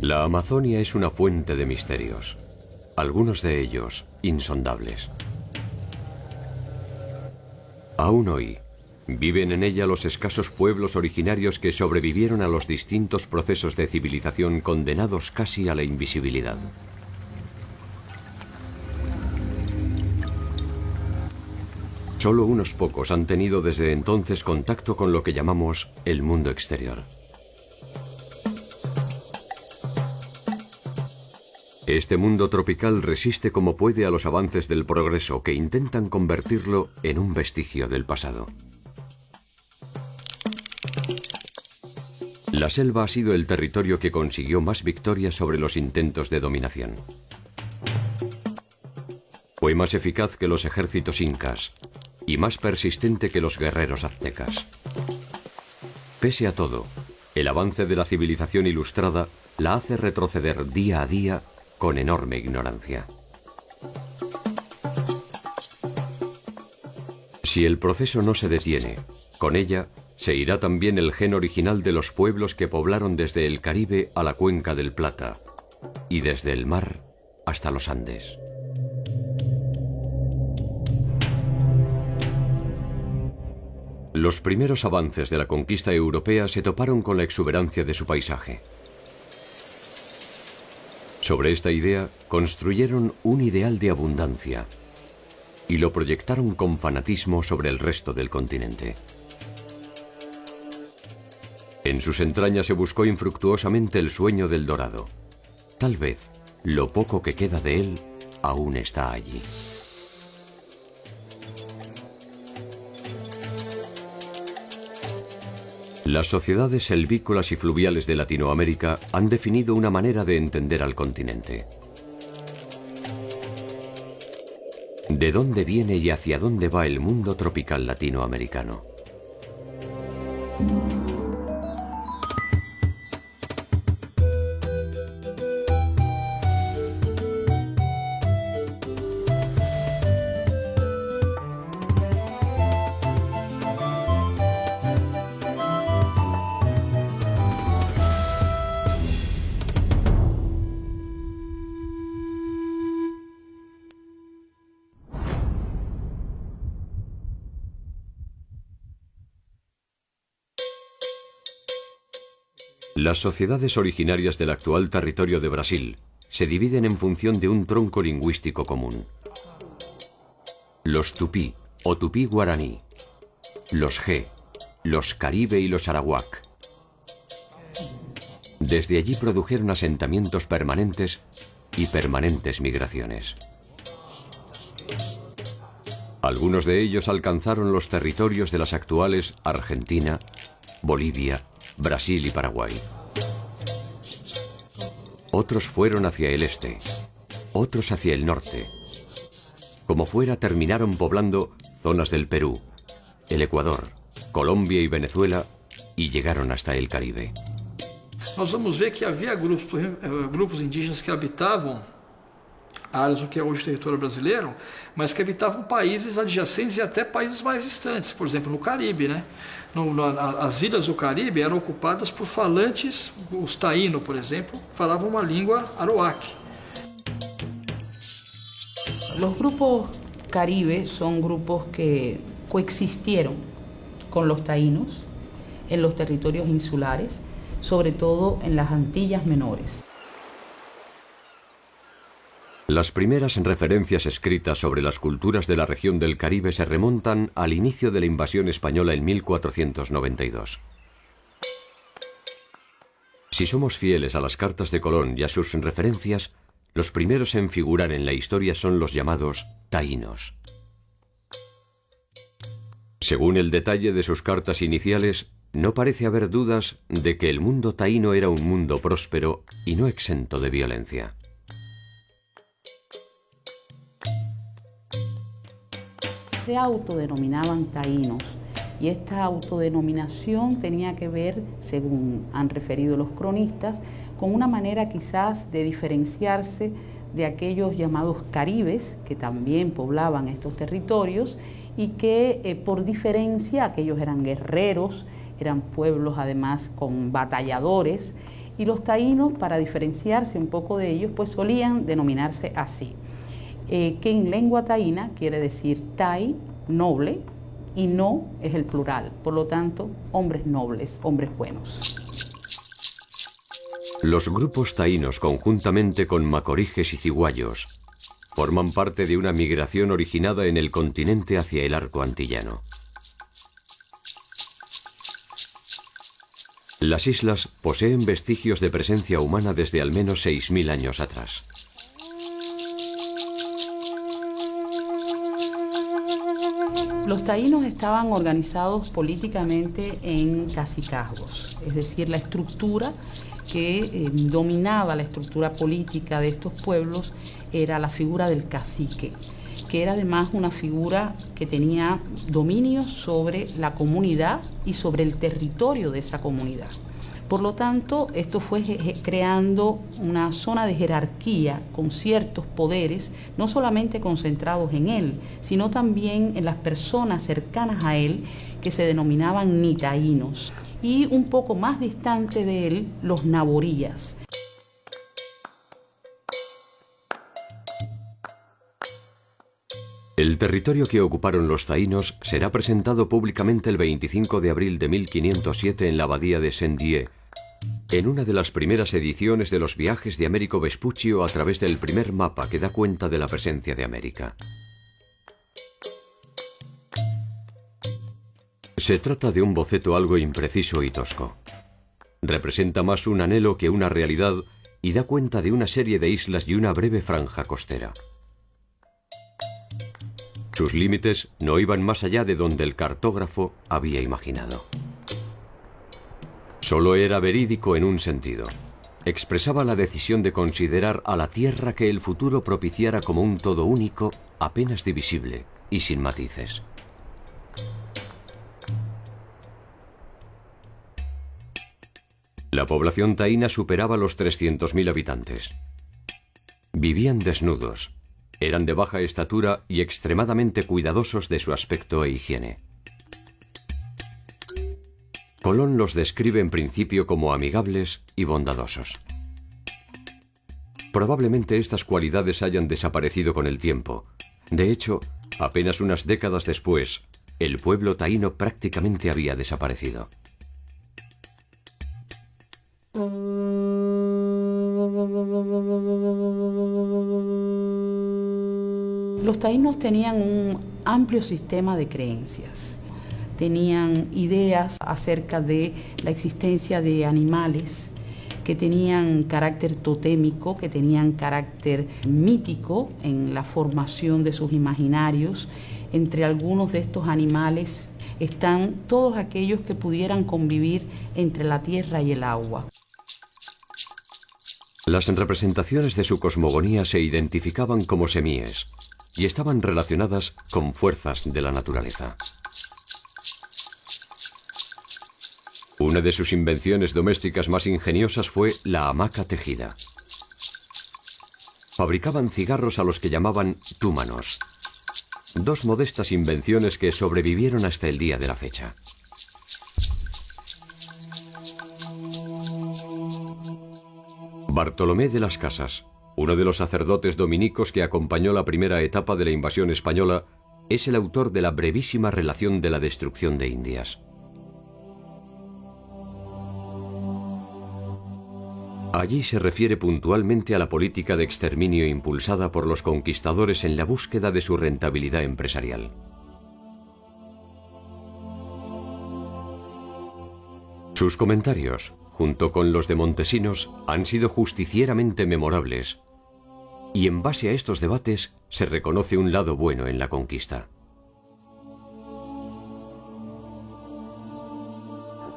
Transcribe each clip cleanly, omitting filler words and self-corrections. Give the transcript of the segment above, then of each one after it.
La Amazonia es una fuente de misterios, algunos de ellos insondables. Aún hoy, viven en ella los escasos pueblos originarios que sobrevivieron a los distintos procesos de civilización condenados casi a la invisibilidad. Solo unos pocos han tenido desde entonces contacto con lo que llamamos el mundo exterior. Este mundo tropical resiste como puede a los avances del progreso que intentan convertirlo en un vestigio del pasado. La selva ha sido el territorio que consiguió más victorias sobre los intentos de dominación. Fue más eficaz que los ejércitos incas y más persistente que los guerreros aztecas. Pese a todo, el avance de la civilización ilustrada la hace retroceder día a día con enorme ignorancia. Si el proceso no se detiene, con ella se irá también el gen original de los pueblos que poblaron desde el Caribe a la cuenca del Plata y desde el mar hasta los Andes. Los primeros avances de la conquista europea se toparon con la exuberancia de su paisaje. Sobre esta idea construyeron un ideal de abundancia y lo proyectaron con fanatismo sobre el resto del continente. En sus entrañas se buscó infructuosamente el sueño del dorado. Tal vez lo poco que queda de él aún está allí. Las sociedades selvícolas y fluviales de Latinoamérica han definido una manera de entender al continente. ¿De dónde viene y hacia dónde va el mundo tropical latinoamericano? Las sociedades originarias del actual territorio de Brasil se dividen en función de un tronco lingüístico común. Los tupí o tupí guaraní, los G, los caribe y los arawak. Desde allí produjeron asentamientos permanentes y permanentes migraciones. Algunos de ellos alcanzaron los territorios de las actuales Argentina, Bolivia, Brasil y Paraguay. Otros fueron hacia el este, otros hacia el norte. Como fuera, terminaron poblando zonas del Perú, el Ecuador, Colombia y Venezuela y llegaron hasta el Caribe. Nós vamos ver que havia grupos indígenas que habitavam áreas do que é hoje o território brasileiro, mas que habitavam países adjacentes e até países mais distantes, por exemplo, no Caribe, né? As ilhas do Caribe eram ocupadas por falantes, os taínos, por exemplo, falavam uma língua arawak. Los grupos caribe son grupos que coexistieron con los taínos en los territorios insulares, sobre todo en las Antillas Menores. Las primeras referencias escritas sobre las culturas de la región del Caribe se remontan al inicio de la invasión española en 1492. Si somos fieles a las cartas de Colón y a sus referencias, los primeros en figurar en la historia son los llamados taínos. Según el detalle de sus cartas iniciales, no parece haber dudas de que el mundo taíno era un mundo próspero y no exento de violencia. Se autodenominaban taínos y esta autodenominación tenía que ver, según han referido los cronistas, con una manera quizás de diferenciarse de aquellos llamados caribes que también poblaban estos territorios y que por diferencia aquellos eran guerreros, eran pueblos además con batalladores Y los taínos, para diferenciarse un poco de ellos, pues solían denominarse así, que en lengua taína quiere decir tai, noble, y no es el plural, por lo tanto, hombres nobles, hombres buenos. Los grupos taínos, conjuntamente con macoriges y ciguayos, forman parte de una migración originada en el continente hacia el arco antillano. Las islas poseen vestigios de presencia humana desde al menos 6.000 años atrás. Los taínos estaban organizados políticamente en cacicazgos, es decir, la estructura que dominaba la estructura política de estos pueblos era la figura del cacique, que era además una figura que tenía dominio sobre la comunidad y sobre el territorio de esa comunidad. Por lo tanto, esto fue creando una zona de jerarquía con ciertos poderes, no solamente concentrados en él, sino también en las personas cercanas a él, que se denominaban nitaínos, y un poco más distante de él, los naborías. El territorio que ocuparon los taínos será presentado públicamente el 25 de abril de 1507 en la abadía de Saint-Dié, en una de las primeras ediciones de los viajes de Américo Vespuccio a través del primer mapa que da cuenta de la presencia de América. Se trata de un boceto algo impreciso y tosco. Representa más un anhelo que una realidad y da cuenta de una serie de islas y una breve franja costera. Sus límites no iban más allá de donde el cartógrafo había imaginado. Solo era verídico en un sentido. Expresaba la decisión de considerar a la Tierra que el futuro propiciara como un todo único, apenas divisible y sin matices. La población taína superaba los 300.000 habitantes. Vivían desnudos, eran de baja estatura y extremadamente cuidadosos de su aspecto e higiene. Colón los describe en principio como amigables y bondadosos. Probablemente estas cualidades hayan desaparecido con el tiempo. De hecho, apenas unas décadas después, el pueblo taíno prácticamente había desaparecido. Los taínos tenían un amplio sistema de creencias. Tenían ideas acerca de la existencia de animales que tenían carácter totémico, que tenían carácter mítico en la formación de sus imaginarios. Entre algunos de estos animales están todos aquellos que pudieran convivir entre la tierra y el agua. Las representaciones de su cosmogonía se identificaban como semíes y estaban relacionadas con fuerzas de la naturaleza. Una de sus invenciones domésticas más ingeniosas fue la hamaca tejida. Fabricaban cigarros a los que llamaban túmanos. Dos modestas invenciones que sobrevivieron hasta el día de la fecha. Bartolomé de las Casas, uno de los sacerdotes dominicos que acompañó la primera etapa de la invasión española, es el autor de la brevísima relación de la destrucción de Indias. Allí se refiere puntualmente a la política de exterminio impulsada por los conquistadores en la búsqueda de su rentabilidad empresarial. Sus comentarios, junto con los de Montesinos, han sido justicieramente memorables, y en base a estos debates se reconoce un lado bueno en la conquista.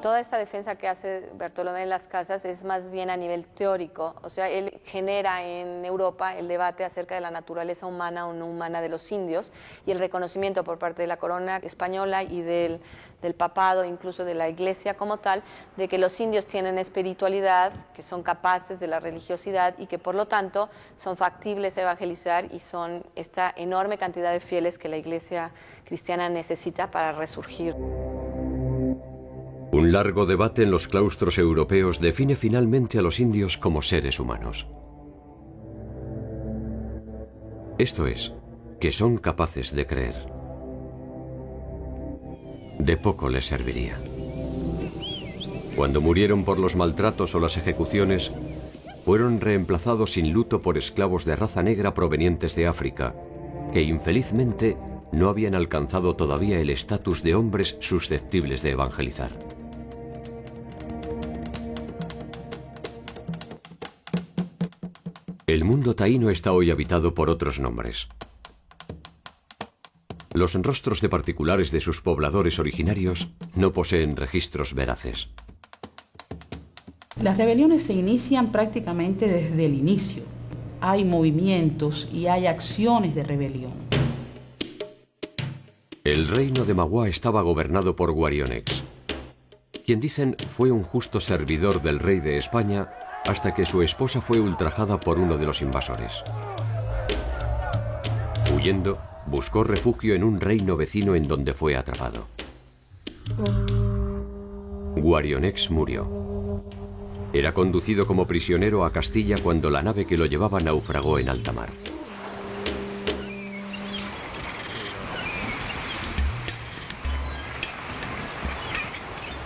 Toda esta defensa que hace Bartolomé de las Casas es más bien a nivel teórico, o sea, él genera en Europa el debate acerca de la naturaleza humana o no humana de los indios y el reconocimiento por parte de la corona española y del papado, incluso de la iglesia como tal, de que los indios tienen espiritualidad, que son capaces de la religiosidad y que por lo tanto son factibles a evangelizar y son esta enorme cantidad de fieles que la iglesia cristiana necesita para resurgir. Un largo debate en los claustros europeos define finalmente a los indios como seres humanos. Esto es, que son capaces de creer. De poco les serviría. Cuando murieron por los maltratos o las ejecuciones, fueron reemplazados sin luto por esclavos de raza negra provenientes de África, que infelizmente no habían alcanzado todavía el estatus de hombres susceptibles de evangelizar. El mundo taíno está hoy habitado por otros nombres. Los rostros de particulares de sus pobladores originarios no poseen registros veraces. Las rebeliones se inician prácticamente desde el inicio. Hay movimientos y hay acciones de rebelión. El reino de Magua estaba gobernado por Guarionex, quien dicen fue un justo servidor del rey de España hasta que su esposa fue ultrajada por uno de los invasores. Huyendo, buscó refugio en un reino vecino en donde fue atrapado. Guarionex murió. Era conducido como prisionero a Castilla cuando la nave que lo llevaba naufragó en alta mar.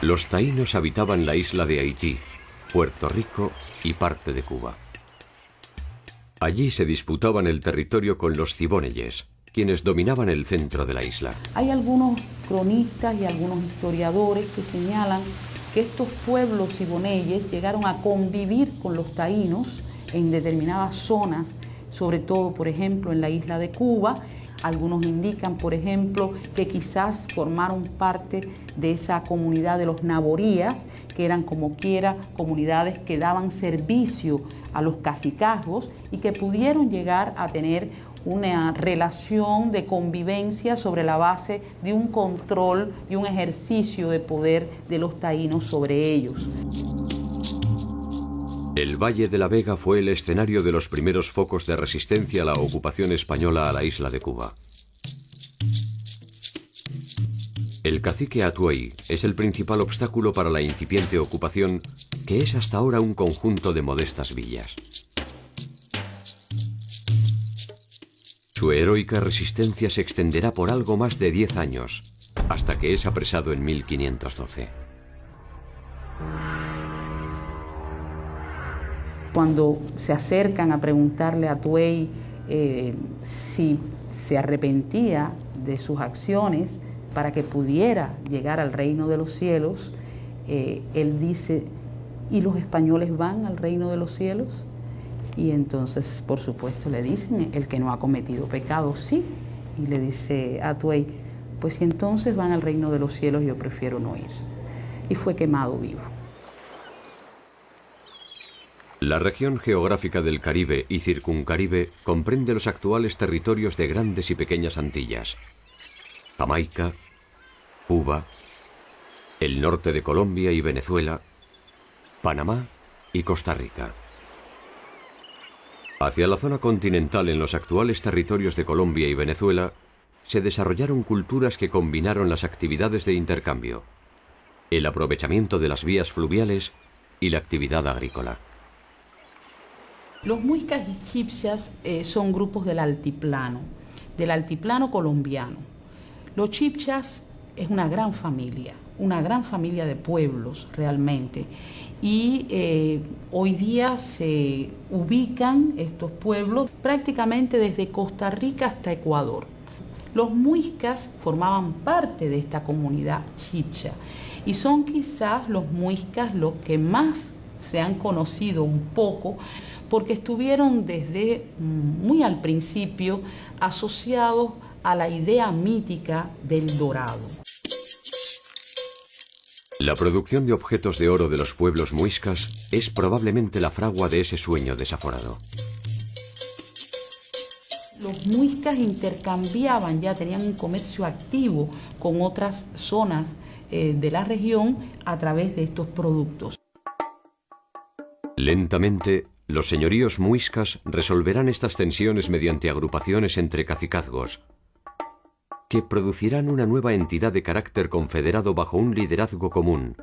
Los taínos habitaban la isla de Haití, Puerto Rico y parte de Cuba. Allí se disputaban el territorio con los ciboneyes, quienes dominaban el centro de la isla. Hay algunos cronistas y algunos historiadores que señalan que estos pueblos ciboneyes llegaron a convivir con los taínos en determinadas zonas, sobre todo, por ejemplo, en la isla de Cuba. Algunos indican, por ejemplo, que quizás formaron parte de esa comunidad de los naborías, que eran como quiera comunidades que daban servicio a los cacicazgos y que pudieron llegar a tener una relación de convivencia sobre la base de un control y un ejercicio de poder de los taínos sobre ellos. El Valle de la Vega fue el escenario de los primeros focos de resistencia a la ocupación española a la isla de Cuba. El cacique Atuey es el principal obstáculo para la incipiente ocupación, que es hasta ahora un conjunto de modestas villas. Su heroica resistencia se extenderá por algo más de 10 años, hasta que es apresado en 1512. Cuando se acercan a preguntarle a Atuey si se arrepentía de sus acciones para que pudiera llegar al reino de los cielos, él dice, ¿y los españoles van al reino de los cielos? Y entonces, por supuesto, le dicen, el que no ha cometido pecado, sí. Y le dice a Atuey, pues si entonces van al reino de los cielos, yo prefiero no ir. Y fue quemado vivo. La región geográfica del Caribe y Circuncaribe comprende los actuales territorios de Grandes y Pequeñas Antillas, Jamaica, Cuba, el norte de Colombia y Venezuela, Panamá y Costa Rica. Hacia la zona continental, en los actuales territorios de Colombia y Venezuela, se desarrollaron culturas que combinaron las actividades de intercambio, el aprovechamiento de las vías fluviales y la actividad agrícola. Los muiscas y chipchas son grupos del altiplano colombiano. Los chipchas es una gran familia de pueblos realmente. Y hoy día se ubican estos pueblos prácticamente desde Costa Rica hasta Ecuador. Los muiscas formaban parte de esta comunidad chipcha y son quizás los muiscas los que más se han conocido un poco porque estuvieron desde muy al principio asociados a la idea mítica del dorado. La producción de objetos de oro de los pueblos muiscas es probablemente la fragua de ese sueño desaforado. Los muiscas intercambiaban, ya tenían un comercio activo con otras zonas de la región a través de estos productos. Lentamente, los señoríos muiscas resolverán estas tensiones mediante agrupaciones entre cacicazgos, que producirán una nueva entidad de carácter confederado bajo un liderazgo común,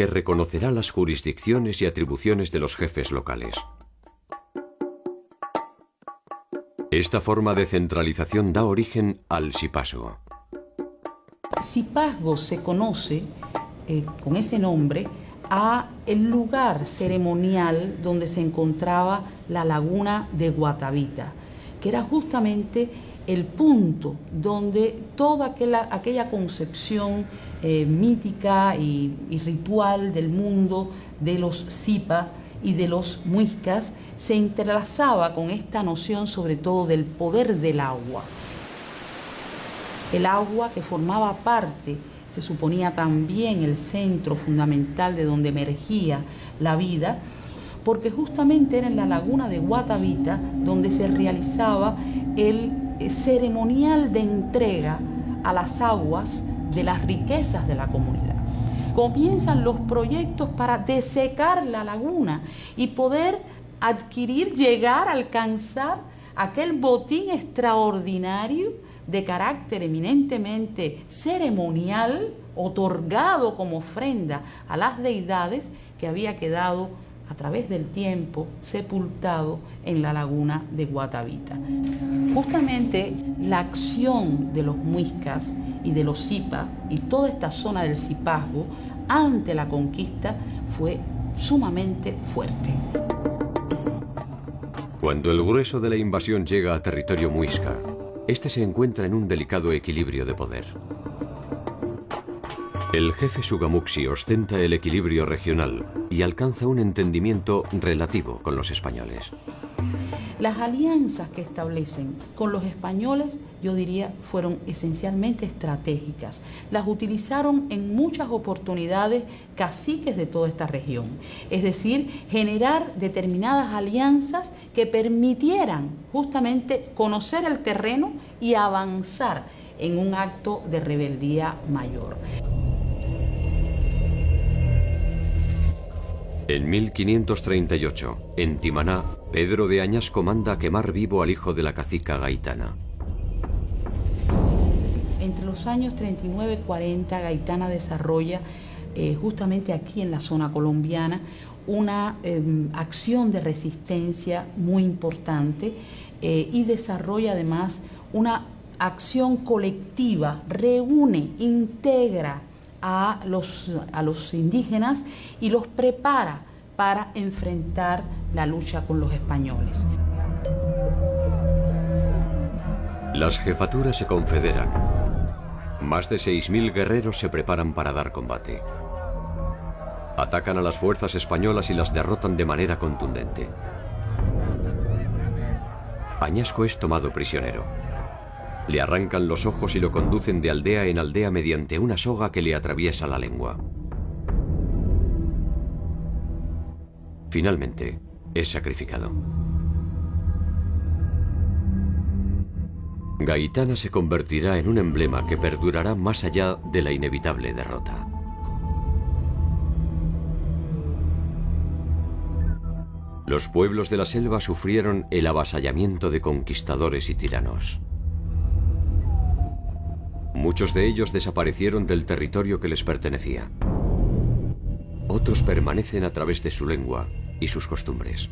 que reconocerá las jurisdicciones y atribuciones de los jefes locales. Esta forma de centralización da origen al Zipazgo. Zipazgo se conoce con ese nombre a el lugar ceremonial donde se encontraba la laguna de Guatavita, que era justamente el punto donde toda aquella concepción mítica y ritual del mundo de los Zipa y de los muiscas se entrelazaba con esta noción sobre todo del poder del agua. El agua que formaba parte, se suponía también el centro fundamental de donde emergía la vida, porque justamente era en la laguna de Guatavita donde se realizaba el ceremonial de entrega a las aguas de las riquezas de la comunidad. Comienzan los proyectos para desecar la laguna y poder adquirir, llegar a alcanzar aquel botín extraordinario de carácter eminentemente ceremonial, otorgado como ofrenda a las deidades, que había quedado a través del tiempo sepultado en la laguna de Guatavita. Justamente la acción de los muiscas y de los Zipa y toda esta zona del Zipazgo ante la conquista fue sumamente fuerte. Cuando el grueso de la invasión llega a territorio muisca, este se encuentra en un delicado equilibrio de poder. El jefe Sugamuxi ostenta el equilibrio regional y alcanza un entendimiento relativo con los españoles. Las alianzas que establecen con los españoles, yo diría, fueron esencialmente estratégicas. Las utilizaron en muchas oportunidades caciques de toda esta región. Es decir, generar determinadas alianzas que permitieran justamente conocer el terreno y avanzar en un acto de rebeldía mayor. En 1538, en Timaná, Pedro de Añasco manda a quemar vivo al hijo de la cacica Gaitana. Entre los años 39 y 40, Gaitana desarrolla justamente aquí en la zona colombiana una acción de resistencia muy importante y desarrolla además una acción colectiva, reúne, integra a los indígenas y los prepara para enfrentar la lucha con los españoles. Las jefaturas se confederan. Más de 6.000 guerreros se preparan para dar combate. Atacan a las fuerzas españolas y las derrotan de manera contundente. Añasco es tomado prisionero. Le arrancan los ojos y lo conducen de aldea en aldea mediante una soga que le atraviesa la lengua. Finalmente, es sacrificado. Gaitana se convertirá en un emblema que perdurará más allá de la inevitable derrota. Los pueblos de la selva sufrieron el avasallamiento de conquistadores y tiranos. Muchos de ellos desaparecieron del territorio que les pertenecía. Otros permanecen a través de su lengua y sus costumbres.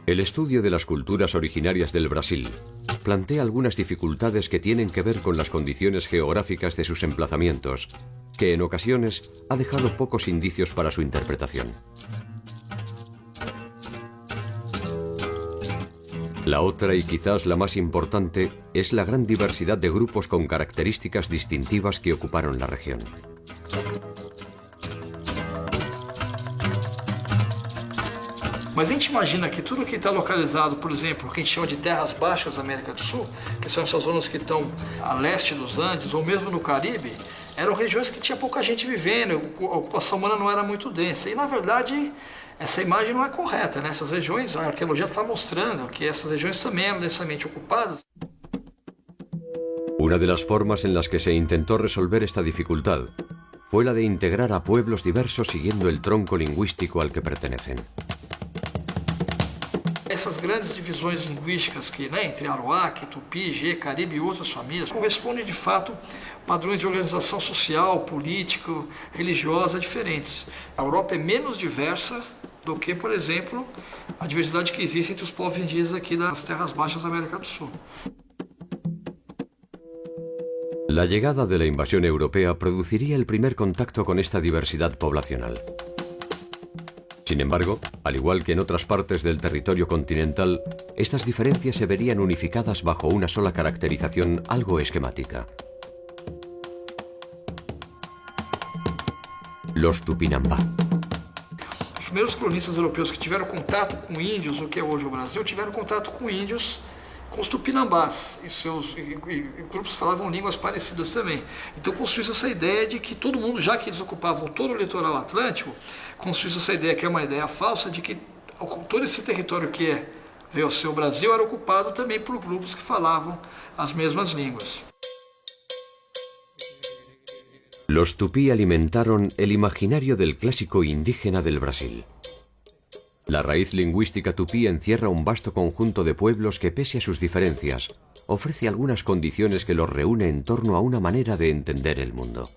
El estudio de las culturas originarias del Brasil plantea algunas dificultades que tienen que ver con las condiciones geográficas de sus emplazamientos, que en ocasiones ha dejado pocos indicios para su interpretación. La otra, y quizás la más importante, es la gran diversidad de grupos con características distintivas que ocuparon la región. Mas a gente imagina que tudo que está localizado, por exemplo, o que a gente chama de terras baixas da América do Sul, que são essas zonas que estão a leste dos Andes, ou mesmo no Caribe, eram regiões que tinha pouca gente vivendo, a ocupação humana não era muito densa. E, na verdade, essa imagem não é correta, né? Essas regiões, a arqueologia está mostrando que essas regiões também eram densamente ocupadas. Una de las formas en las que se intentó resolver esta dificultad fue la de integrar a pueblos diversos siguiendo el tronco lingüístico al que pertenecen. Essas grandes divisões linguísticas que, entre Arawak, Tupi, Gê, Caribe e outras famílias correspondem de fato padrões de organização social, política, religiosa diferentes. A Europa é menos diversa do que, por exemplo, a diversidade que existe entre os povos indígenas aqui das terras baixas da América do Sul. La llegada de la invasión europea produciría el primer contacto con esta diversidad poblacional. Sin embargo, al igual que en otras partes del territorio continental, estas diferencias se verían unificadas bajo una sola caracterización algo esquemática. Los Tupinambá. Os primeiros cronistas europeus que tiveram contato com índios, o que é hoje o Brasil, tiveram contato com índios, com os tupinambás, e grupos falavam línguas parecidas também. Então construiu essa ideia de que todo mundo, já que eles ocupavam todo o litoral atlântico, construiu essa ideia, que é uma ideia falsa, de que todo esse território que veio a ser o Brasil era ocupado também por grupos que falavam as mesmas línguas. Los tupí alimentaron el imaginario del clásico indígena del Brasil. La raíz lingüística tupí encierra un vasto conjunto de pueblos que, pese a sus diferencias, ofrece algunas condiciones que los reúne en torno a una manera de entender el mundo.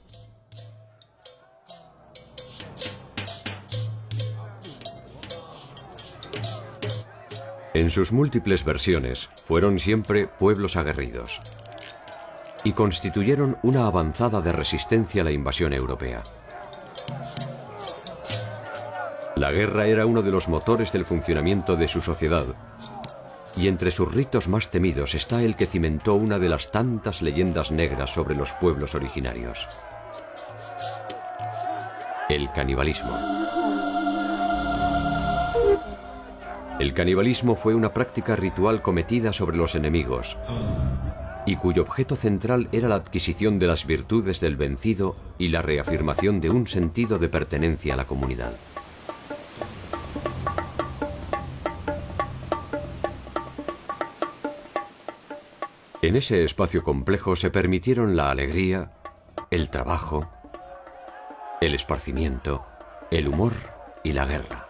En sus múltiples versiones, fueron siempre pueblos aguerridos y constituyeron una avanzada de resistencia a la invasión europea. La guerra era uno de los motores del funcionamiento de su sociedad, y entre sus ritos más temidos está el que cimentó una de las tantas leyendas negras sobre los pueblos originarios: el canibalismo. El canibalismo fue una práctica ritual cometida sobre los enemigos, y cuyo objeto central era la adquisición de las virtudes del vencido y la reafirmación de un sentido de pertenencia a la comunidad. En ese espacio complejo se permitieron la alegría, el trabajo, el esparcimiento, el humor y la guerra.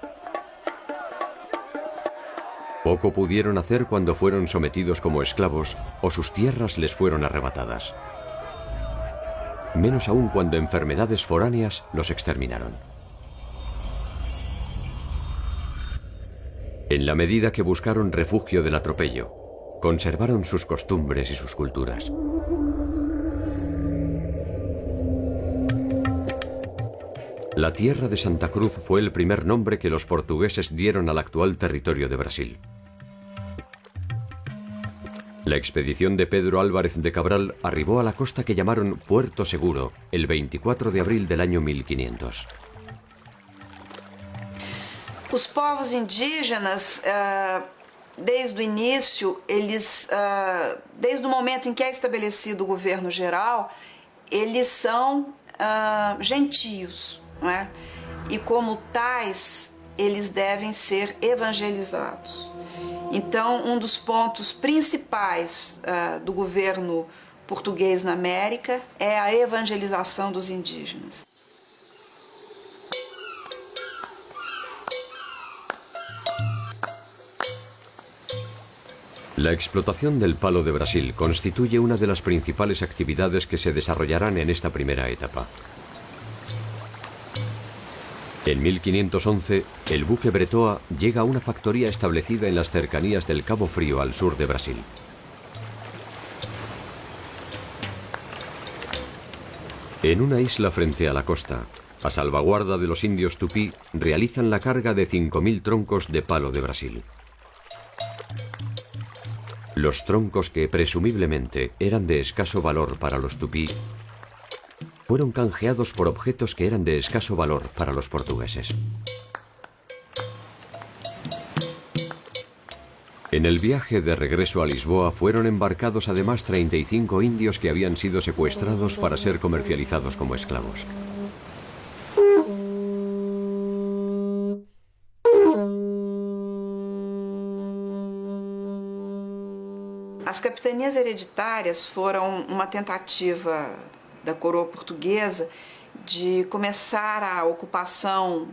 Poco pudieron hacer cuando fueron sometidos como esclavos o sus tierras les fueron arrebatadas. Menos aún cuando enfermedades foráneas los exterminaron. En la medida que buscaron refugio del atropello, conservaron sus costumbres y sus culturas. La tierra de Santa Cruz fue el primer nombre que los portugueses dieron al actual territorio de Brasil. La expedición de Pedro Álvarez de Cabral arribó a la costa que llamaron Puerto Seguro el 24 de abril del año 1500. Os povos indígenas, desde o início, desde o momento em que é estabelecido o governo geral, eles são gentios, não é? E como tais, eles devem ser evangelizados. Então, dos pontos principais do governo português na América é a evangelização dos indígenas. La explotación del palo de Brasil constituye una de las principales actividades que se desarrollarán en esta primera etapa. En 1511, el buque Bretoa llega a una factoría establecida en las cercanías del Cabo Frío, al sur de Brasil. En una isla frente a la costa, a salvaguarda de los indios tupí, realizan la carga de 5.000 troncos de palo de Brasil. Los troncos, que presumiblemente eran de escaso valor para los tupí, fueron canjeados por objetos que eran de escaso valor para los portugueses. En el viaje de regreso a Lisboa fueron embarcados además 35 indios que habían sido secuestrados para ser comercializados como esclavos. As capitanias hereditárias foram uma tentativa da coroa portuguesa de começar a ocupação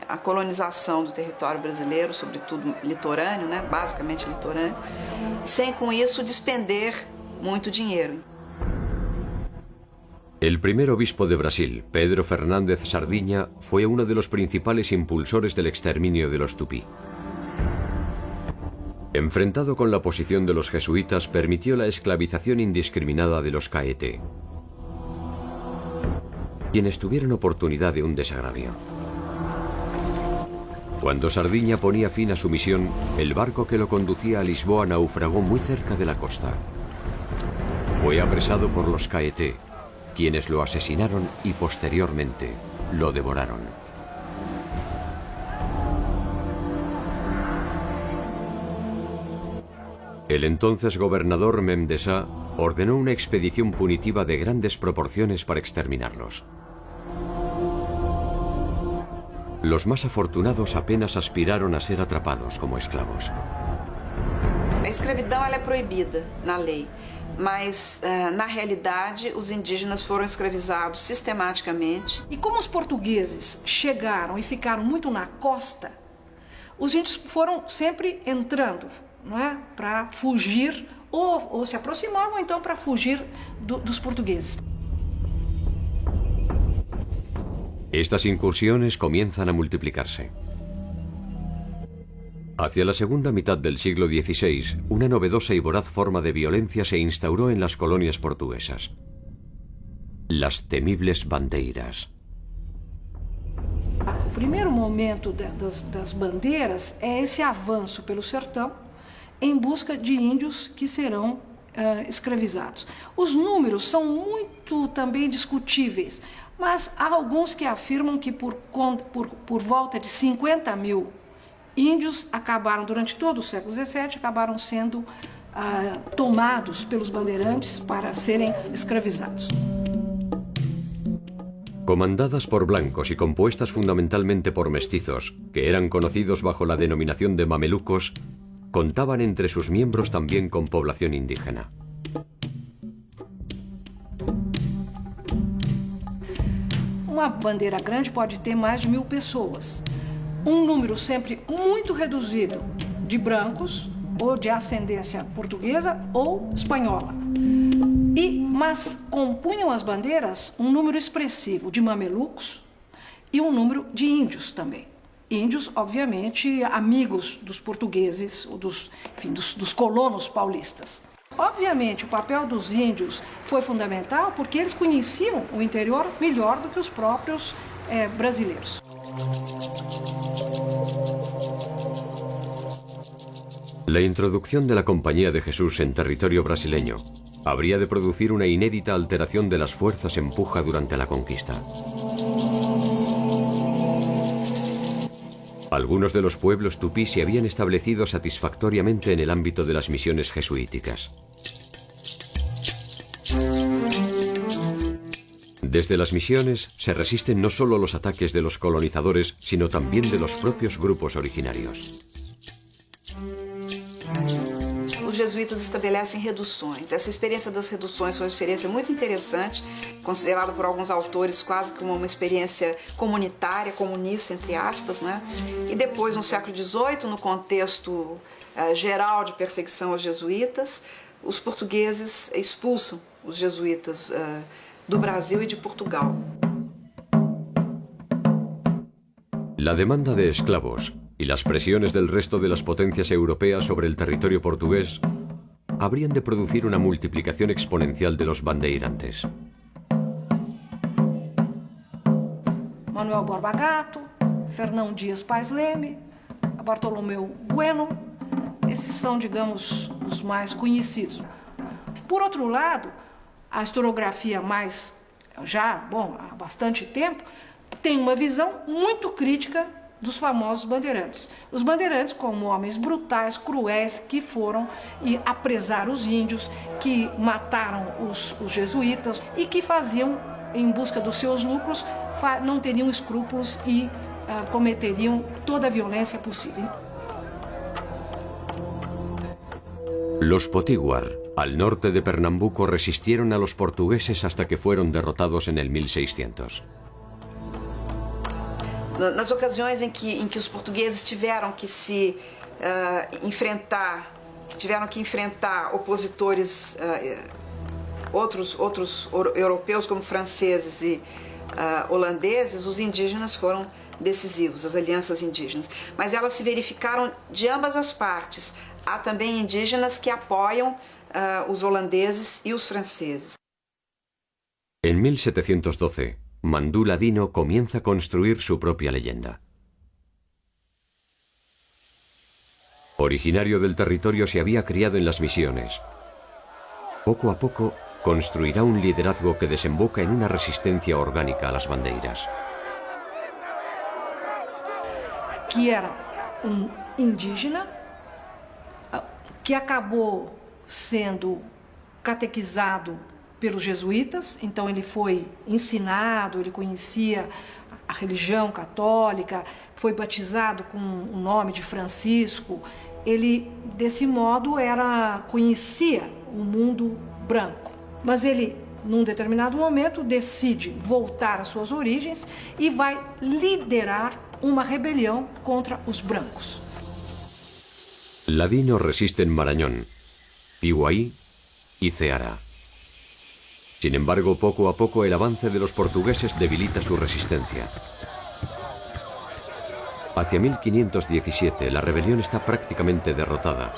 a colonização do território brasileiro, sobretudo litorâneo, né? Basicamente litorâneo, sem com isso despender muito dinheiro. El primer obispo de Brasil, Pedro Fernández Sardiña, fue uno de los principales impulsores del exterminio de los tupí. Enfrentado con la oposición de los jesuitas, permitió la esclavización indiscriminada de los caeté, quienes tuvieron oportunidad de un desagravio. Cuando Sardiña ponía fin a su misión, el barco que lo conducía a Lisboa naufragó muy cerca de la costa. Fue apresado por los caeté, quienes lo asesinaron y posteriormente lo devoraron. El entonces gobernador Mem de Sa ordenó una expedición punitiva de grandes proporciones para exterminarlos. Los más afortunados apenas aspiraron a ser atrapados como esclavos. A escravidão ela é proibida na lei, mas na realidade os indígenas foram escravizados sistematicamente. E como os portugueses chegaram e ficaram muito na costa, os índios foram sempre entrando, não é, para fugir ou se aproximavam então para fugir dos portugueses. Estas incursiones comienzan a multiplicarse. Hacia la segunda mitad del siglo XVI, una novedosa y voraz forma de violencia se instauró en las colonias portuguesas: las temibles bandeiras. O primeiro momento das bandeiras é esse avanço pelo sertão em busca de índios que serão escravizados. Os números são muito também discutíveis, mas há alguns que afirmam que por volta de 50 mil índios acabaram, durante todo o século XVII, acabaram sendo tomados pelos bandeirantes para serem escravizados. Comandadas por blancos y compuestas fundamentalmente por mestizos, que eran conocidos bajo la denominación de mamelucos, contaban entre sus miembros también con población indígena. Uma bandeira grande pode ter mais de 1000 pessoas. Um número sempre muito reduzido de brancos ou de ascendência portuguesa ou espanhola. Mas compunham as bandeiras um número expressivo de mamelucos e um número de índios também. Índios, obviamente, amigos dos portugueses, dos colonos paulistas. Obviamente, o papel dos índios foi fundamental porque eles conheciam o interior melhor do que os próprios brasileiros. La introducción de la Compañía de Jesús en territorio brasileño habría de producir una inédita alteración de las fuerzas en puja durante la conquista. Algunos de los pueblos tupí se habían establecido satisfactoriamente en el ámbito de las misiones jesuíticas. Desde las misiones se resisten no solo los ataques de los colonizadores, sino también de los propios grupos originarios. Os jesuítas estabelecem reduções. Essa experiência das reduções foi uma experiência muito interessante, considerada por alguns autores quase como uma experiência comunitária, comunista, entre aspas, né? E depois, no século XVIII, no contexto geral de perseguição aos jesuítas, os portugueses expulsam os jesuítas do Brasil e de Portugal. La demanda de esclavos y las presiones del resto de las potencias europeas sobre el territorio portugués habrían de producir una multiplicación exponencial de los bandeirantes. Manuel Borba Gato, Fernão Dias Pais Leme, Bartolomeu Bueno, esses são, digamos, os mais conhecidos. Por outro lado, a historiografia mais, há bastante tempo, tem uma visão muito crítica dos famosos bandeirantes. Os bandeirantes como homens brutais, cruéis, que foram apresar os índios, que mataram os jesuítas e que faziam, em busca dos seus lucros, não teriam escrúpulos e cometeriam toda a violência possível. Los potiguar, al norte de Pernambuco, resistieron a los portugueses hasta que fueron derrotados en el 1600. nas ocasiões em que os portugueses tiveram que se enfrentar opositores, outros europeus como franceses e holandeses, os indígenas foram decisivos, as alianças indígenas. Mas elas se verificaram de ambas as partes. Há também indígenas que apoiam os holandeses e os franceses. En 1712, Mandú Ladino comienza a construir su propia leyenda. Originario del territorio, se había criado en las misiones. Poco a poco construirá un liderazgo que desemboca en una resistencia orgánica a las bandeiras. Que era indígena, que acabou sendo catequizado pelos jesuítas, então ele foi ensinado, ele conhecia a religião católica, foi batizado com o nome de Francisco. Ele, desse modo, conhecia o mundo branco. Mas ele, num determinado momento, decide voltar às suas origens e vai liderar uma rebelião contra os brancos. Ladino resiste en Marañón, Piuaí y Ceará. Sin embargo, poco a poco el avance de los portugueses debilita su resistencia. Hacia 1517 la rebelión está prácticamente derrotada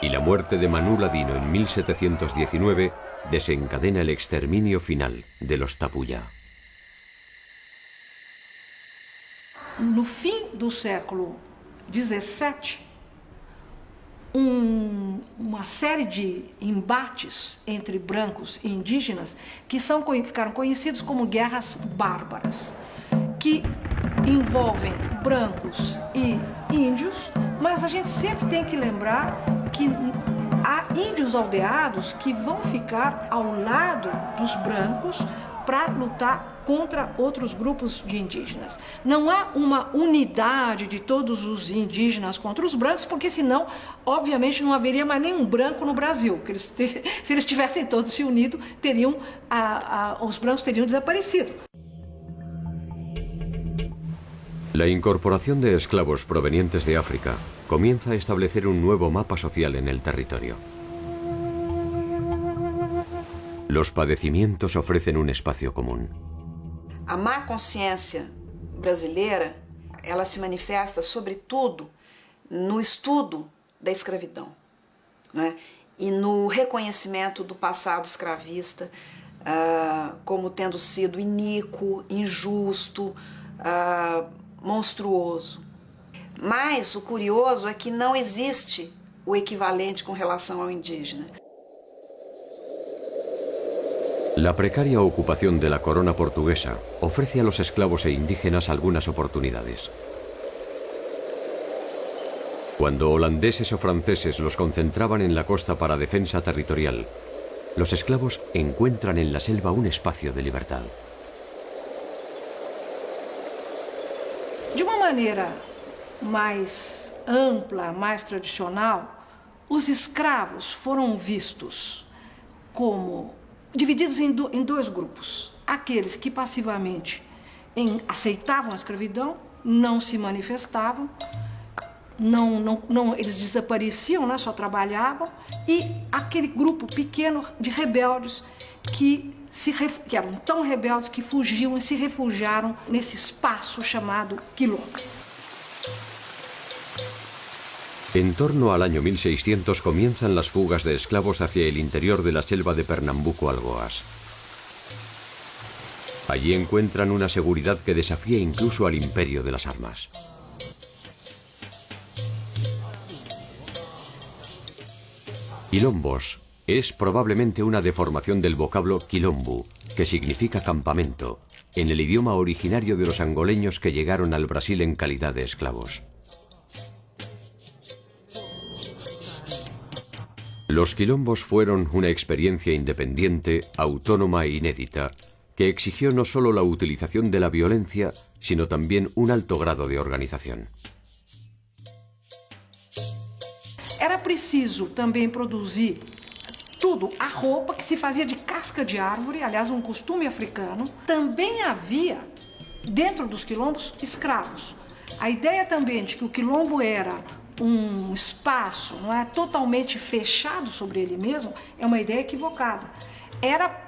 y la muerte de Manu Ladino en 1719 desencadena el exterminio final de los Tapuya. No fim do século XVII, uma série de embates entre brancos e indígenas que ficaram conhecidos como guerras bárbaras, que envolvem brancos e índios, mas a gente sempre tem que lembrar que há índios aldeados que vão ficar ao lado dos brancos para lutar contra outros grupos de indígenas. Não há uma unidade de todos os indígenas contra os brancos, porque senão, obviamente, não haveria mais nenhum branco no Brasil. Porque se eles tivessem todos se unido, os brancos teriam desaparecido. La incorporación de esclavos provenientes de África comienza a establecer un nuevo mapa social en el territorio. Los padecimientos ofrecen un espacio común. A má consciência brasileira, ela se manifesta sobretudo no estudo da escravidão, né? E no reconhecimento do passado escravista como tendo sido iníquo, injusto, monstruoso. Mas o curioso é que não existe o equivalente com relação ao indígena. La precaria ocupación de la corona portuguesa ofrece a los esclavos e indígenas algunas oportunidades. Cuando holandeses o franceses los concentraban en la costa para defensa territorial, los esclavos encuentran en la selva un espacio de libertad. De uma maneira mais ampla, mais tradicional, os escravos foram vistos como divididos em dois grupos. Aqueles que passivamente aceitavam a escravidão, não se manifestavam, eles desapareciam, né, só trabalhavam, e aquele grupo pequeno de rebeldes que eram tão rebeldes que fugiam e se refugiaram nesse espaço chamado quilombo. En torno al año 1600 comienzan las fugas de esclavos hacia el interior de la selva de Pernambuco-Algoas. Allí encuentran una seguridad que desafía incluso al imperio de las armas. Quilombos es probablemente una deformación del vocablo quilombo, que significa campamento, en el idioma originario de los angoleños que llegaron al Brasil en calidad de esclavos. Los quilombos fueron una experiencia independiente, autónoma e inédita, que exigió no solo la utilización de la violencia, sino también un alto grado de organización. Era preciso também produzir tudo, a roupa que se fazia de casca de árvore, aliás, um costume africano. Também havia dentro dos quilombos, escravos. A ideia também de que o quilombo era um espaço, não é, totalmente fechado sobre ele mesmo, é uma ideia equivocada.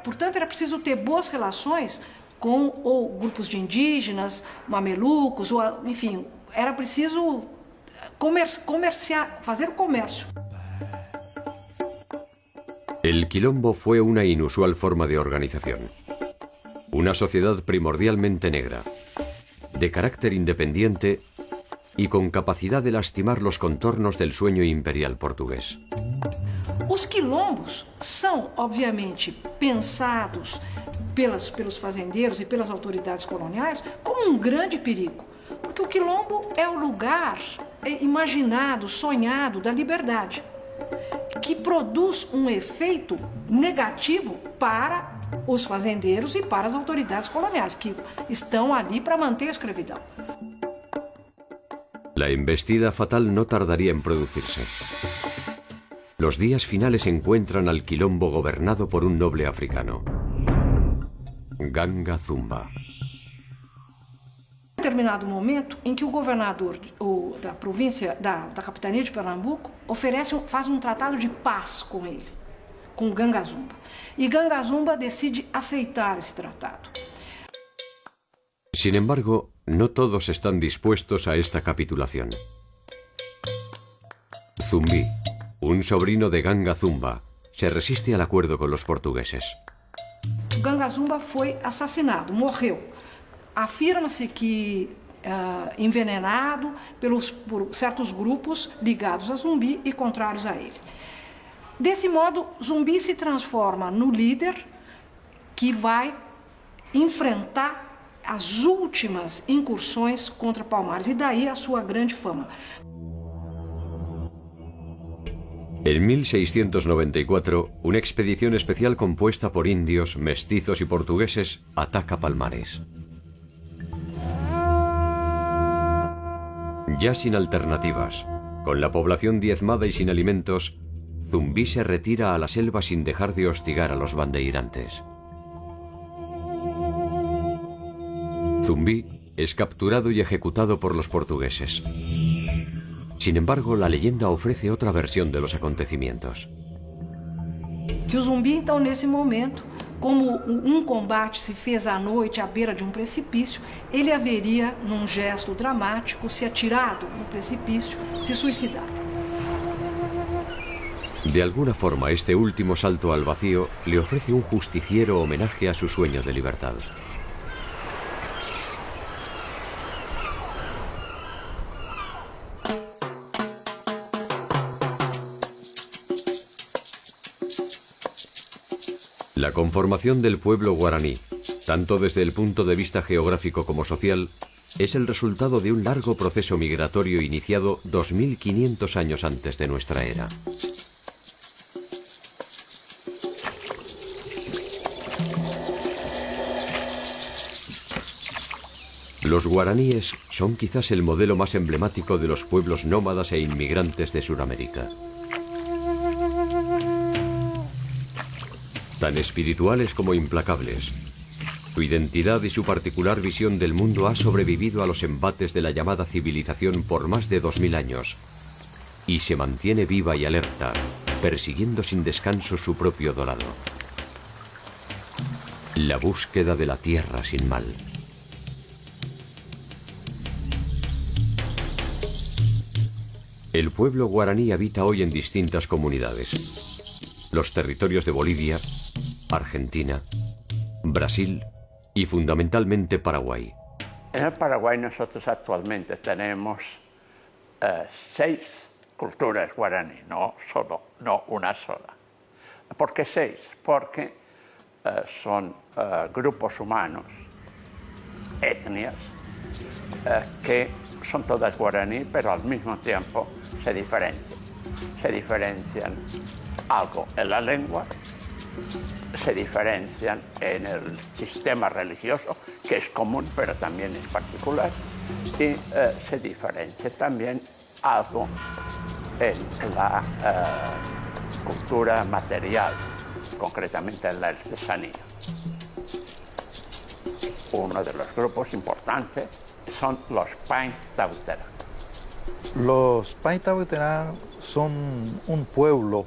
Portanto, era preciso ter boas relações com ou grupos de indígenas, mamelucos, ou, enfim, era preciso fazer comércio. El quilombo fue una inusual forma de organización. Una sociedad primordialmente negra, de carácter independiente y con capacidad de lastimar los contornos del sueño imperial portugués. Os quilombos são, obviamente, pensados pelos fazendeiros e pelas autoridades coloniais como um grande perigo, porque o quilombo é o lugar imaginado, sonhado da liberdade, que produz um efeito negativo para os fazendeiros e para as autoridades coloniais, que estão ali para manter a escravidão. La embestida fatal no tardaría en producirse. Los días finales encuentran al quilombo gobernado por un noble africano, Ganga Zumba. Em determinado momento em que o governador da província, da capitania de Pernambuco, faz um tratado de paz com ele, com Ganga Zumba. E Ganga Zumba decide aceitar esse tratado. Sin embargo, no todos están dispuestos a esta capitulación. Zumbi, un sobrino de Ganga Zumba, se resiste al acuerdo con los portugueses. Ganga Zumba foi assassinado, morreu. Afirma-se que envenenado por certos grupos ligados a Zumbi e contrários a ele. Desse modo, Zumbi se transforma no líder que vai enfrentar as últimas incursões contra Palmares, e daí a sua grande fama. En 1694, una expedición especial compuesta por indios, mestizos y portugueses ataca Palmares. Ya sin alternativas, con la población diezmada y sin alimentos, Zumbi se retira a la selva sin dejar de hostigar a los bandeirantes. Zumbi es capturado y ejecutado por los portugueses. Sin embargo, la leyenda ofrece otra versión de los acontecimientos. Que o Zumbi, então, nesse momento, como combate se fez à noite à beira de precipício, ele haveria, num gesto dramático, se atirado no precipício, se suicidado. De alguna forma, este último salto al vacío le ofrece un justiciero homenaje a su sueño de libertad. La conformación del pueblo guaraní, tanto desde el punto de vista geográfico como social, es el resultado de un largo proceso migratorio iniciado 2500 años antes de nuestra era. Los guaraníes son quizás el modelo más emblemático de los pueblos nómadas e inmigrantes de Sudamérica. Tan espirituales como implacables, su identidad y su particular visión del mundo ha sobrevivido a los embates de la llamada civilización por más de 2000 años y se mantiene viva y alerta, persiguiendo sin descanso su propio dorado. La búsqueda de la tierra sin mal. El pueblo guaraní habita hoy en distintas comunidades. Los territorios de Bolivia, Argentina, Brasil y fundamentalmente Paraguay. En el Paraguay nosotros actualmente tenemos 6 culturas guaraní, no una sola. ¿Por qué 6? Porque son grupos humanos, etnias, que son todas guaraní, pero al mismo tiempo se diferencian. Se diferencian algo en la lengua, se diferencian en el sistema religioso, que es común pero también es particular, y se diferencia también algo en la cultura material, concretamente en la artesanía. uno de los grupos importantes son los Paintauterá. Los Paintauterá son un pueblo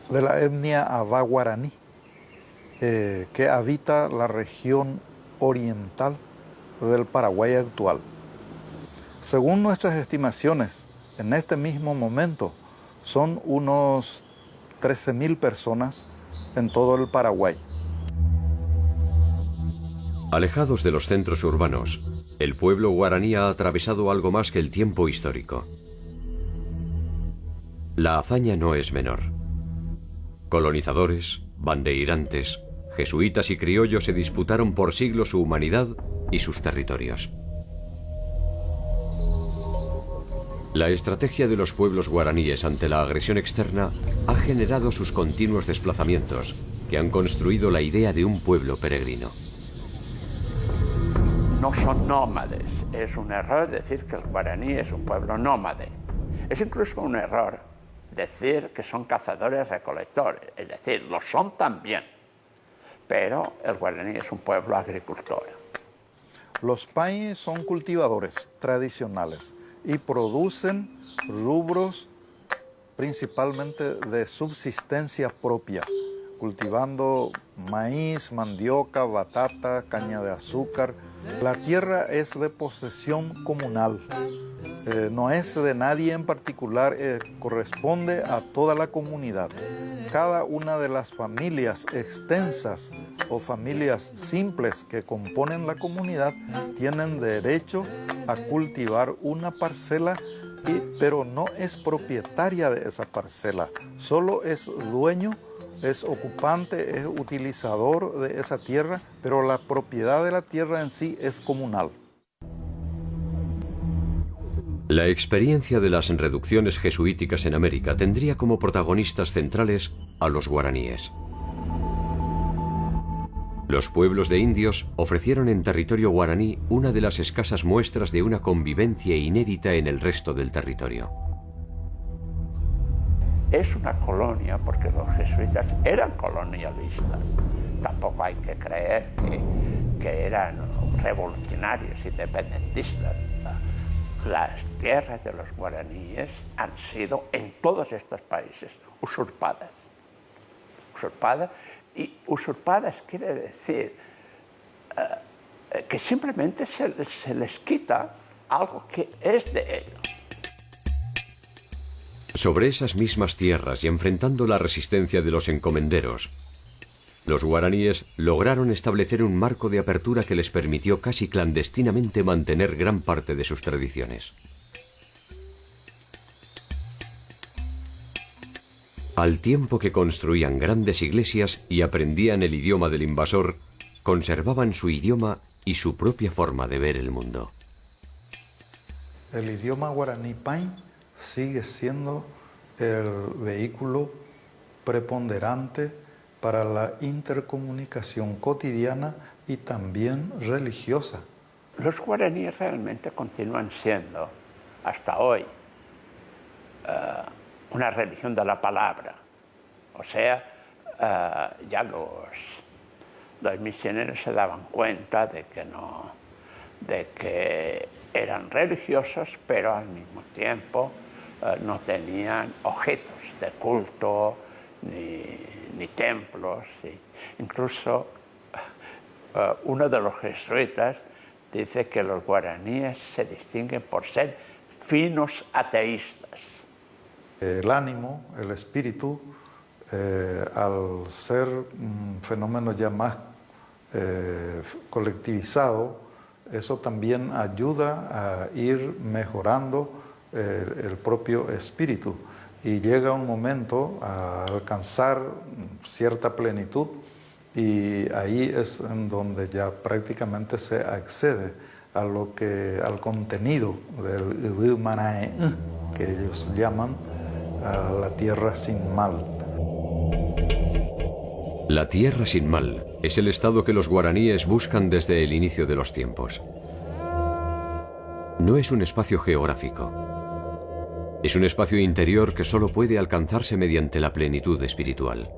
de la etnia Avá guaraní que habita la región oriental del Paraguay actual. Según nuestras estimaciones, en este mismo momento son unos 13.000 personas en todo el Paraguay. Alejados de los centros urbanos, el pueblo guaraní ha atravesado algo más que el tiempo histórico. La hazaña no es menor. Colonizadores, bandeirantes, jesuitas y criollos se disputaron por siglos su humanidad y sus territorios. La estrategia de los pueblos guaraníes ante la agresión externa ha generado sus continuos desplazamientos, que han construido la idea de un pueblo peregrino. No son nómades. Es un error decir que el guaraní es un pueblo nómade. Es incluso un error decir que son cazadores-recolectores. Es decir, lo son también. Pero el guaraní es un pueblo agricultor. Los Pai son cultivadores tradicionales y producen rubros principalmente de subsistencia propia, cultivando maíz, mandioca, batata, caña de azúcar. La tierra es de posesión comunal, no es de nadie en particular, corresponde a toda la comunidad. Cada una de las familias extensas o familias simples que componen la comunidad tienen derecho a cultivar una parcela, pero no es propietaria de esa parcela, solo es dueño, es ocupante, es utilizador de esa tierra, pero la propiedad de la tierra en sí es comunal. La experiencia de las reducciones jesuíticas en América tendría como protagonistas centrales a los guaraníes. Los pueblos de indios ofrecieron en territorio guaraní una de las escasas muestras de una convivencia inédita en el resto del territorio. Es una colonia porque los jesuitas eran colonialistas. Tampoco hay que creer que eran revolucionarios, independentistas. Las tierras de los guaraníes han sido en todos estos países usurpadas. Y usurpadas quiere decir que simplemente se les quita algo que es de ellos. Sobre esas mismas tierras y enfrentando la resistencia de los encomenderos, los guaraníes lograron establecer un marco de apertura que les permitió casi clandestinamente mantener gran parte de sus tradiciones. Al tiempo que construían grandes iglesias y aprendían el idioma del invasor, conservaban su idioma y su propia forma de ver el mundo. El idioma guaraní Pai sigue siendo el vehículo preponderante para la intercomunicación cotidiana y también religiosa. Los guaraníes realmente continúan siendo, hasta hoy, una religión de la palabra. O sea, ya los misioneros se daban cuenta de que eran religiosos, pero al mismo tiempo no tenían objetos de culto ni templos. Incluso uno de los jesuitas dice que los guaraníes se distinguen por ser finos ateístas. El ánimo, el espíritu, al ser un fenómeno ya más colectivizado, eso también ayuda a ir mejorando el propio espíritu. Y llega un momento a alcanzar cierta plenitud y ahí es en donde ya prácticamente se accede al contenido del Ubumanae, que ellos llaman a la tierra sin mal. La tierra sin mal es el estado que los guaraníes buscan desde el inicio de los tiempos. No es un espacio geográfico. Es un espacio interior que solo puede alcanzarse mediante la plenitud espiritual.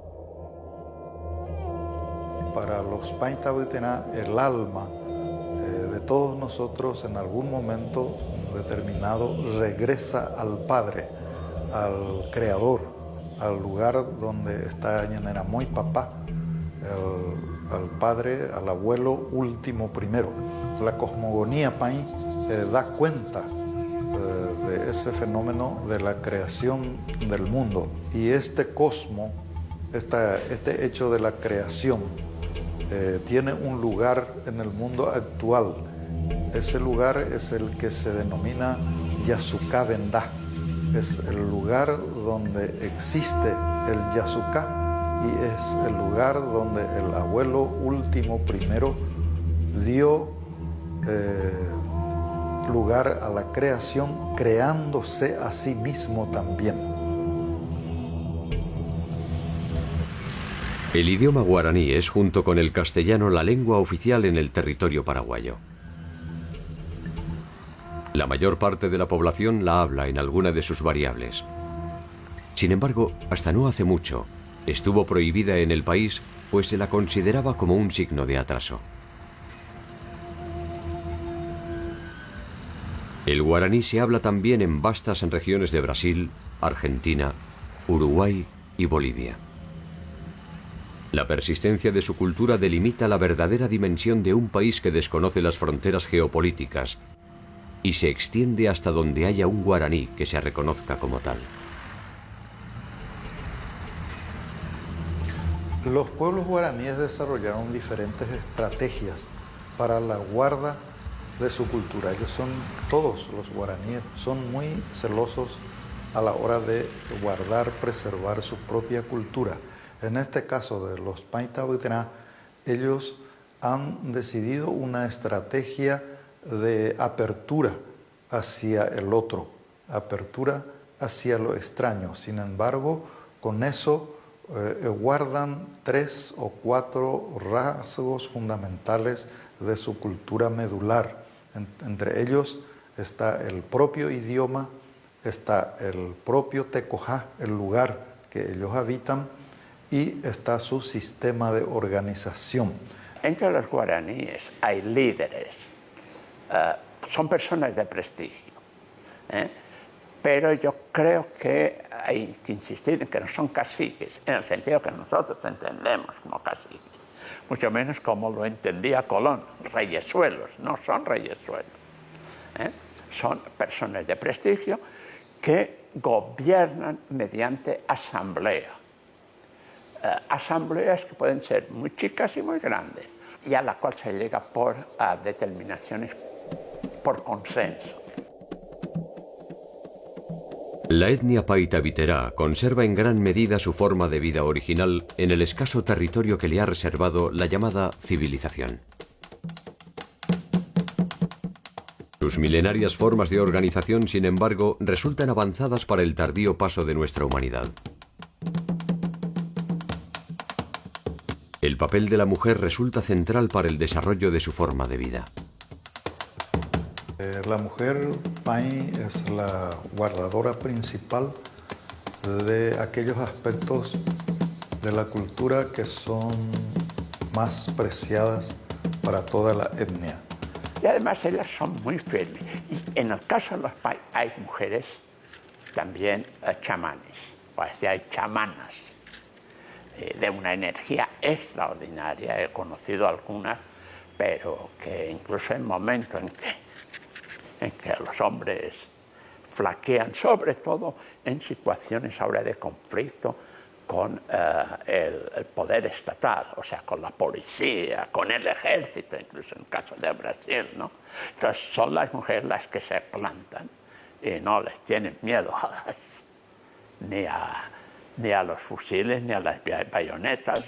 para los Paintabitená el alma de todos nosotros en algún momento determinado regresa al Padre, al Creador, al lugar donde está Ñanera muy papá, al Padre, al abuelo último primero. La cosmogonía Pain da cuenta de ese fenómeno de la creación del mundo. Y este cosmo, este hecho de la creación, tiene un lugar en el mundo actual. Ese lugar es el que se denomina Yasuká Vendá. Es el lugar donde existe el Yasuká y es el lugar donde el abuelo último primero dio lugar a la creación, creándose a sí mismo también. El idioma guaraní es, junto con el castellano, la lengua oficial en el territorio paraguayo. La mayor parte de la población la habla en alguna de sus variables. Sin embargo, hasta no hace mucho, estuvo prohibida en el país, pues se la consideraba como un signo de atraso. El guaraní se habla también en vastas regiones de Brasil, Argentina, Uruguay y Bolivia. La persistencia de su cultura delimita la verdadera dimensión de un país que desconoce las fronteras geopolíticas y se extiende hasta donde haya un guaraní que se reconozca como tal. Los pueblos guaraníes desarrollaron diferentes estrategias para la guarda de su cultura. Ellos son, todos los guaraníes, son muy celosos a la hora de guardar, preservar su propia cultura. En este caso de los Paintabitená, ellos han decidido una estrategia de apertura hacia el otro, apertura hacia lo extraño. Sin embargo, con eso guardan 3 o 4 rasgos fundamentales de su cultura medular. Entre ellos está el propio idioma, está el propio Tecojá, el lugar que ellos habitan, y está su sistema de organización. Entre los guaraníes hay líderes, son personas de prestigio, pero yo creo que hay que insistir en que no son caciques, en el sentido que nosotros entendemos como caciques, mucho menos como lo entendía Colón, reyesuelos, no son reyesuelos, son personas de prestigio que gobiernan mediante asamblea. Asambleas que pueden ser muy chicas y muy grandes, y a la cual se llega por determinaciones por consenso. La etnia Paintabiterá conserva en gran medida su forma de vida original en el escaso territorio que le ha reservado la llamada civilización. Sus milenarias formas de organización, sin embargo, resultan avanzadas para el tardío paso de nuestra humanidad. El papel de la mujer resulta central para el desarrollo de su forma de vida. La mujer Pain es la guardadora principal de aquellos aspectos de la cultura que son más preciadas para toda la etnia. Y además ellas son muy fieles. Y en el caso de los Pain hay mujeres también chamanes, o sea, hay chamanas de una energía extraordinaria. He conocido algunas, pero que incluso en momentos en que los hombres flaquean, sobre todo en situaciones ahora de conflicto con el poder estatal, o sea, con la policía, con el ejército, incluso en el caso de Brasil, ¿no? Entonces son las mujeres las que se plantan y no les tienen miedo ni a los fusiles, ni a las bayonetas.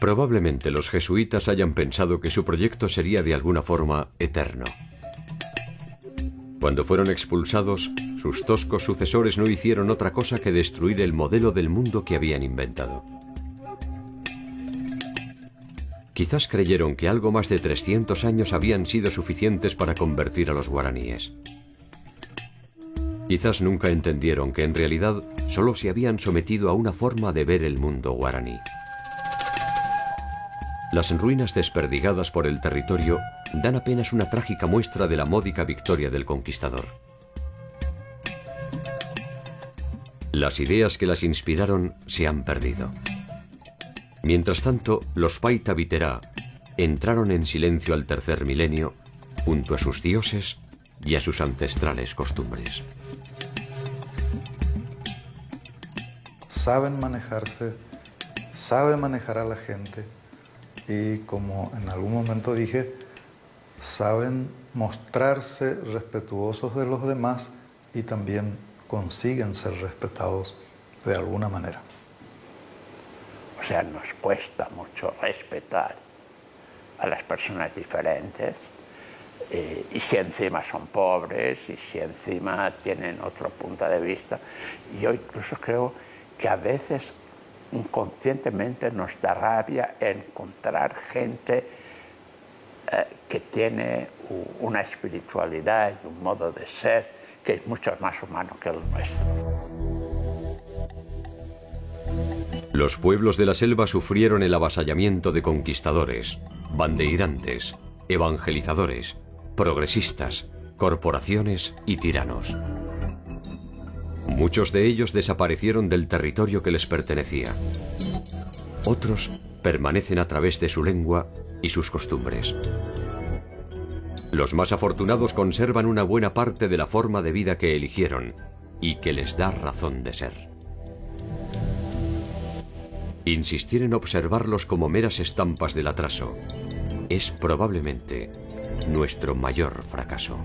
Probablemente los jesuitas hayan pensado que su proyecto sería de alguna forma eterno. Cuando fueron expulsados, sus toscos sucesores no hicieron otra cosa que destruir el modelo del mundo que habían inventado. Quizás creyeron que algo más de 300 años habían sido suficientes para convertir a los guaraníes. Quizás nunca entendieron que en realidad solo se habían sometido a una forma de ver el mundo guaraní. Las ruinas desperdigadas por el territorio dan apenas una trágica muestra de la módica victoria del conquistador. Las ideas que las inspiraron se han perdido. Mientras tanto, los Paita Viterá entraron en silencio al tercer milenio junto a sus dioses y a sus ancestrales costumbres. Saben manejarse, saben manejar a la gente y, como en algún momento dije, saben mostrarse respetuosos de los demás y también consiguen ser respetados de alguna manera. O sea, nos cuesta mucho respetar a las personas diferentes, y si encima son pobres, y si encima tienen otro punto de vista. Yo incluso creo que a veces inconscientemente nos da rabia encontrar gente que tiene una espiritualidad y un modo de ser que es mucho más humano que el nuestro. Los pueblos de la selva sufrieron el avasallamiento de conquistadores, bandeirantes, evangelizadores, progresistas, corporaciones y tiranos. Muchos de ellos desaparecieron del territorio que les pertenecía. Otros permanecen a través de su lengua y sus costumbres. Los más afortunados conservan una buena parte de la forma de vida que eligieron y que les da razón de ser. Insistir en observarlos como meras estampas del atraso es probablemente nuestro mayor fracaso.